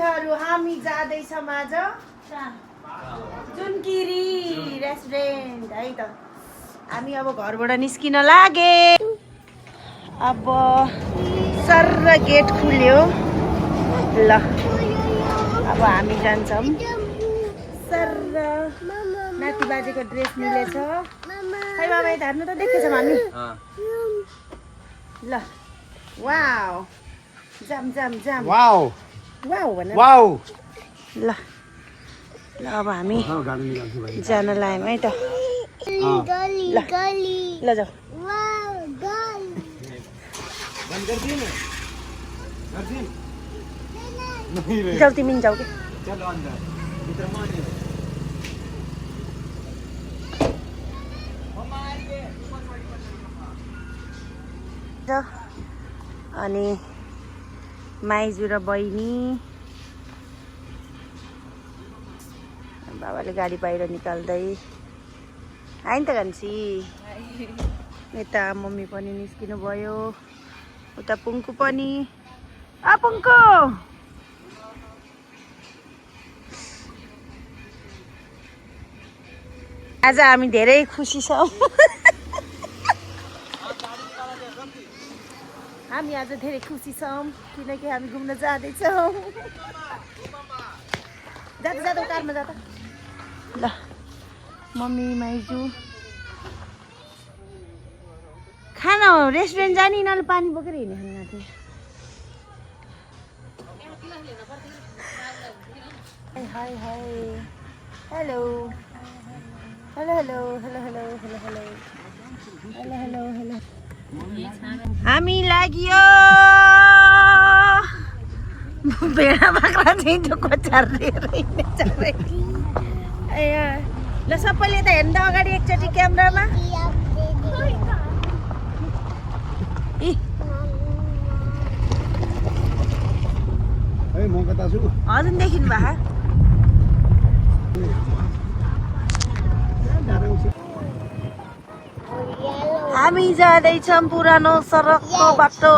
साथीहरु हामी जाँदैछौँ आज जुनकिरी रेस्टुरेन्ट है त। हामी अब घरबाट निस्किन लागे। अब सर्र गेट खुल्यो ल। अब हामी जान्छौँ सर्र। नाति बाजेको ड्रेस मिलेछ। खै मामा यता हेर्नु त देखेछौँ हामी ल। वाउ जाम जाम जाम वाउ वाउ भन वाउ ल। ल अब हामी जान लाग्यौँ है त ल। ल जाऊ जाऊ तिमी जाऊ कि अनि माइजू र बहिनी बाबाले गाडी बाहिर निकाल्दै आइन त कान्छी। यता मम्मी पनि निस्किनु भयो। उता पुङ्कु पनि पुङ्कु आज हामी धेरै खुसी छौँ। हामी आज धेरै खुसी छौँ किनकि हामी घुम्न जाँदैछौँ। जाँदा जाँदा कारमा जाँदा ल। मम्मी माइजू खाना हो रेस्टुरेन्ट जाने यिनीहरूले पानी बोकेर हिँड्ने खाना थियो। High hi hello hello hello hello hello hello hello hello hello hello. हामी लाग्यो भेडा बाख्रा चाहिँ कोचार लिएर हिँड्नेछ। ल सबैले त हेर्नु त अगाडि एकचोटि क्यामेरामा। हजुर देखिनु भए हामी जाँदैछौँ पुरानो सडकको बाटो।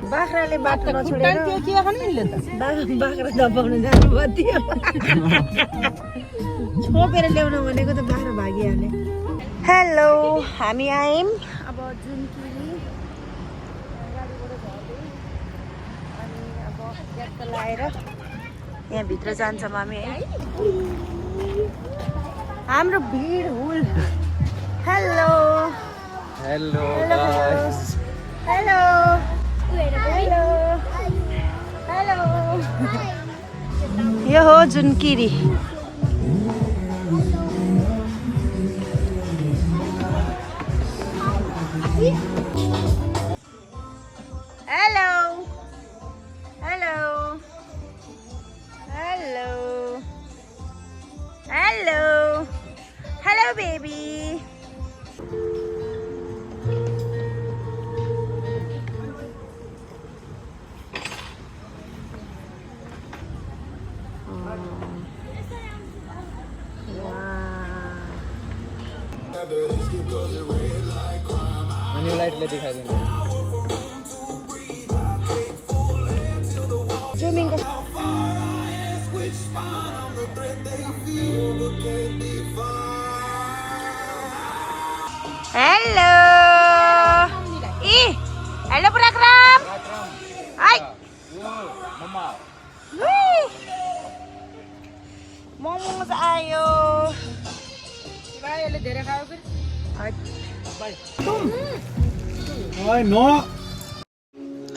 बाख्राले बाटो नछोडेर बाख्रा दबाउन जानुभयो थियो। छोपेर ल्याउन भनेको त बाख्रा भागिहाल्यो। हेलो हामी आयौँ अब जुनकिरी गाडीबाट झर्दै। अनि अब ग्यास लाएर यहाँभित्र जान्छौँ हामी है। हाम्रो भिड हुल। Hello hello hello hello hello hello. यो हो जुनकिरी। Hello hello hello hello hello baby. अनि लाइटले देखाइदिनु। जुमिङ हेलो हेलो पराक्रम हाय मोमोज आयो। भाइले धेरै खायो फेरि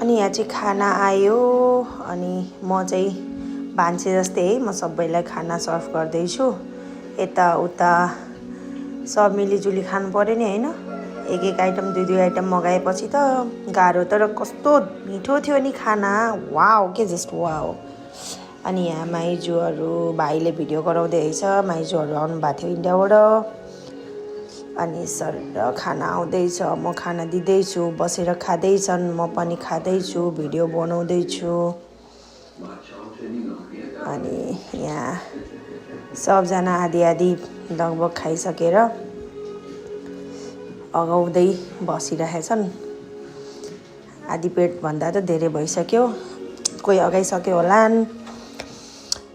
अनि यहाँ चाहिँ खाना आयो। अनि म चाहिँ भान्से जस्तै है म सबैलाई खाना सर्भ गर्दैछु। यताउता सब मिलिजुली खानु पऱ्यो नि होइन। एक एक आइटम दुई दुई आइटम मगाएपछि त गाह्रो। तर कस्तो मिठो थियो नि खाना। वाउ के जस्ट वाउ। अनि यहाँ माइजूहरू भाइले भिडियो गराउँदै रहेछ। माइजूहरू आउनुभएको थियो इन्डियाबाट। अनि सर खाना आउँदैछ म खाना दिँदैछु। बसेर खाँदैछन् म पनि खाँदैछु भिडियो बनाउँदैछु। अनि यहाँ सबजना आधी आधी लगभग खाइसकेर अगाउँदै बसिरहेछन्। आधी पेटभन्दा त धेरै भइसक्यो, कोही अगाइसक्यो होलान्।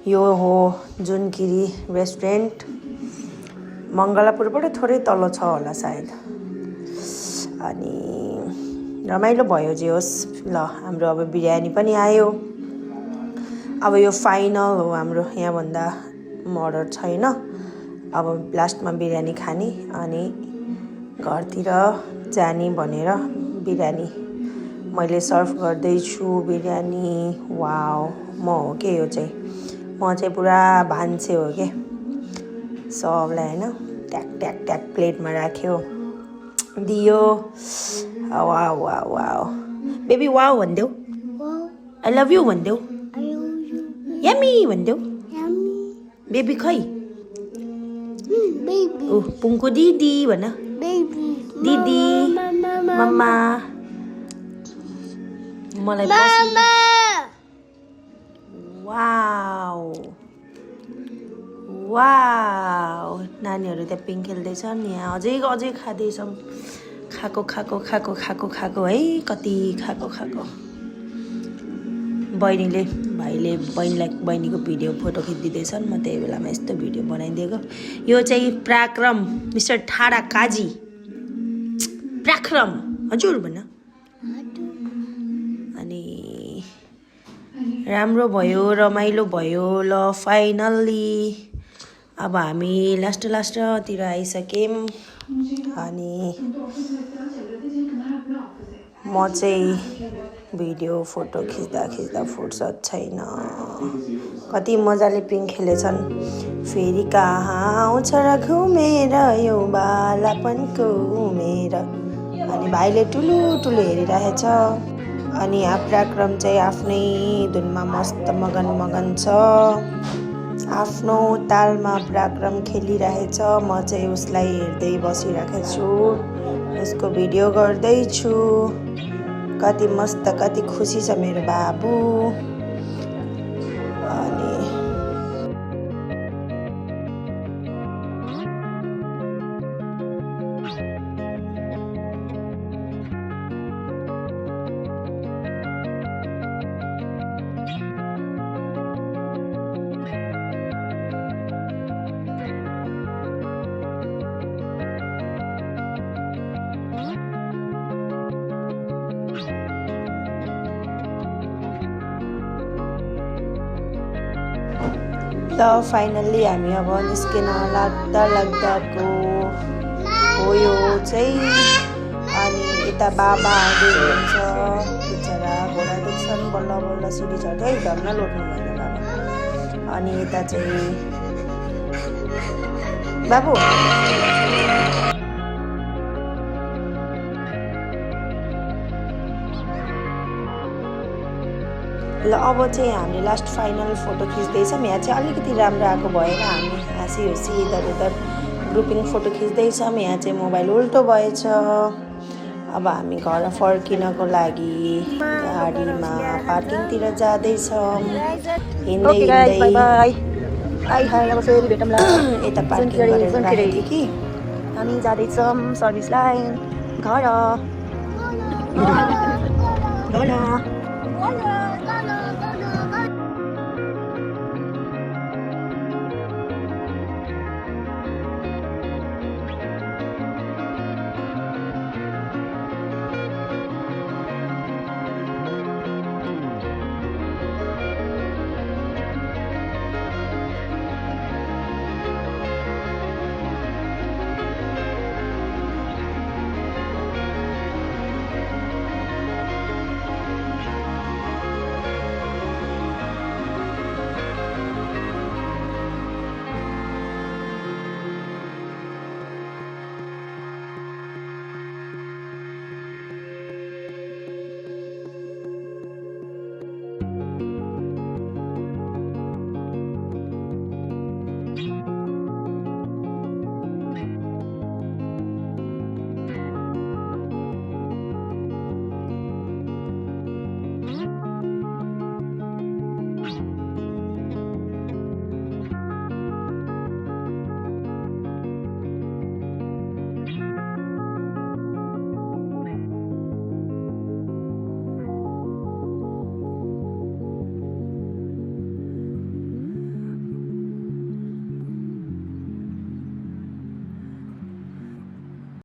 यो हो जुनकिरी रेस्टुरेन्ट, मङ्गलापुरबाट थोरै तल छ होला सायद। अनि रमाइलो भयो जे होस्। ल हाम्रो अब बिरयानी पनि आयो। अब यो फाइनल हो हाम्रो, यहाँभन्दा अर्डर छैन। अब लास्टमा बिरयानी खाने अनि घरतिर जाने भनेर बिरयानी मैले सर्भ गर्दैछु। बिरयानी वाउ, म हो के यो चाहिँ, म चाहिँ पुरा भान्से हो के। सबलाई होइन ट्याक ट्याक ट्याक प्लेटमा राख्यो, दियो। Wow wow wow, baby wow भनिदेऊ, आई लभ यु भनिदेऊ, यम्मी भनिदेऊ। बेबी खै, पुङको दिदी भन, दिदी मम्मा। मलाई वाउ वाउ, नानीहरू त्यहाँ पिङ खेल्दैछन्, यहाँ अझै खाँदैछौँ। खाएको है, कति खाएको। बहिनीको भिडियो फोटो खिचिदिँदैछन्, म त्यही बेलामा यस्तो भिडियो बनाइदिएको। यो चाहिँ पराक्रम, मिस्टर ठाडा काजी पराक्रम हजुर भन। अनि राम्रो भयो, रमाइलो भयो। ल फाइनल्ली अब हामी लास्टतिर आइसक्यौँ। अनि म चाहिँ भिडियो फोटो खिच्दा फुर्सद छैन। कति मजाले पिङ खेलेछन्। फेरि कहाँ आउँछ र घुमेर यो बालापनको उमेर। अनि भाइले ठुलो हेरिरहेछ। अनि पराक्रम चाहिँ आफ्नै धुनमा मस्त मगन छ। आफ्नो तालमा पराक्रम खेलिरहेछ। म चाहिँ उसलाई हेर्दै बसिरहेको छु, उसको भिडियो गर्दैछु। कति मस्त, कति खुसी छ मेरो बाबु। अनि ल फाइनल्ली हामी अब निस्किन लाग्दाको हो यो चाहिँ। अनि यता बाबा आउँदै हुनुहुन्छ, बिचरा घोडा देख्छन्, बल्ल सिडी चढ्दै धर्ना लोट्नु भएन बाबा। अनि यता चाहिँ बाबु ल अब चाहिँ हामीले लास्ट फाइनल फोटो खिच्दैछौँ। यहाँ चाहिँ अलिकति राम्रो आएको भएर हामी हाँसी इधर उधर ग्रुपिङ फोटो खिच्दैछौँ। यहाँ चाहिँ मोबाइल उल्टो भएछ। अब हामी घर फर्किनको लागि गाडीमा पार्किङतिर जाँदैछौँ। हिँड्दै यता पार्किङ गरेर राखेको कि हामी जाँदैछौँ सर्भिस लाइन घर।